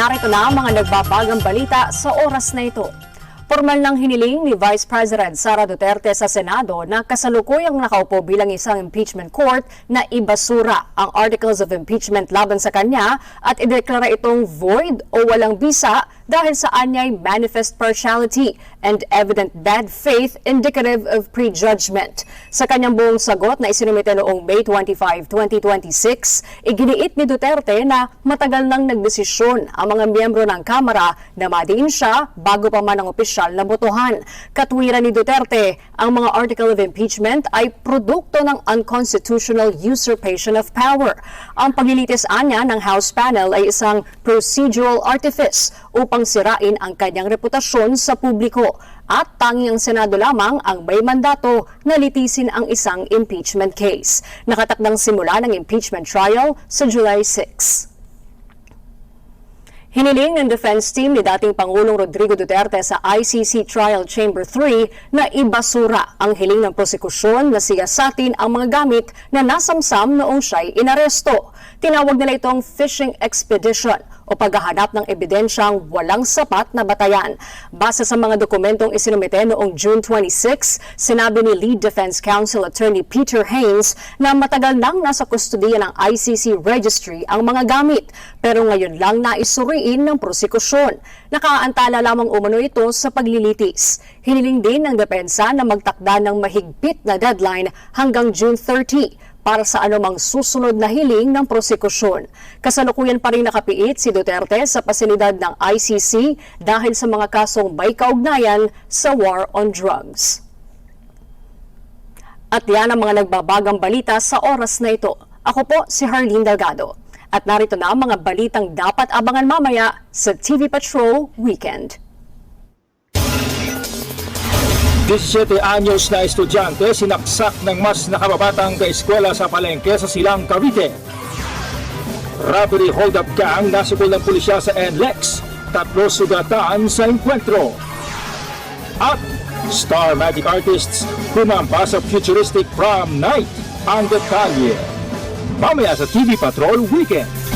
narito na ang mga nagbabagang balita sa oras na ito. Formal ng hiniling ni Vice President Sara Duterte sa Senado na kasalukuyang nakaupo bilang isang impeachment court na ibasura ang articles of impeachment laban sa kanya at ideklara itong void o walang bisa dahil sa anyay manifest partiality and evident bad faith indicative of prejudgment. Sa kanyang buong sagot na isinumite noong May 25, 2026, iginiit ni Duterte na matagal nang nagdesisyon ang mga miyembro ng Kamara na madiin siya bago pa man ang opisyal na botohan. Katwiran ni Duterte, ang mga article of impeachment ay produkto ng unconstitutional usurpation of power. Ang paglilitis anya ng House panel ay isang procedural artifice upang sirain ang kanyang reputasyon sa publiko at tanging ang Senado lamang ang may mandato na litisin ang isang impeachment case. Nakatakdang simula ng impeachment trial sa July 6. Hiniling ng defense team ni dating Pangulong Rodrigo Duterte sa ICC Trial Chamber 3 na ibasura ang hiling ng prosekusyon na siyasatin ang mga gamit na nasamsam noong siya'y inaresto. Tinawag nila itong fishing expedition o paghahanap ng ebidensyang walang sapat na batayan. Base sa mga dokumentong isinumite noong June 26, sinabi ni Lead Defense Counsel Attorney Peter Haynes na matagal nang nasa kustudiya ng ICC registry ang mga gamit, pero ngayon lang naisuriin ng prosekusyon. Nakaantala lamang umano ito sa paglilitis. Hiniling din ng depensa na magtakda ng mahigpit na deadline hanggang June 30 para sa anumang susunod na hiling ng prosekusyon. Kasalukuyan pa rin nakapiit si Duterte sa pasilidad ng ICC dahil sa mga kasong may kaugnayan sa war on drugs. At yan ang mga nagbabagang balita sa oras na ito. Ako po si Harleen Delgado. At narito na ang mga balitang dapat abangan mamaya sa TV Patrol Weekend. 17 anyos na estudyante sinaksak ng mas nakababatang kaeskwela sa Palengke sa Silang, Cavite. Robbery hold-up gang nasukol ng pulisya sa NLEX. 3 sugatan sa enkwentro. At Star Magic Artists kumampa sa futuristic prom night. Ang detalye mamaya sa TV Patrol Weekend.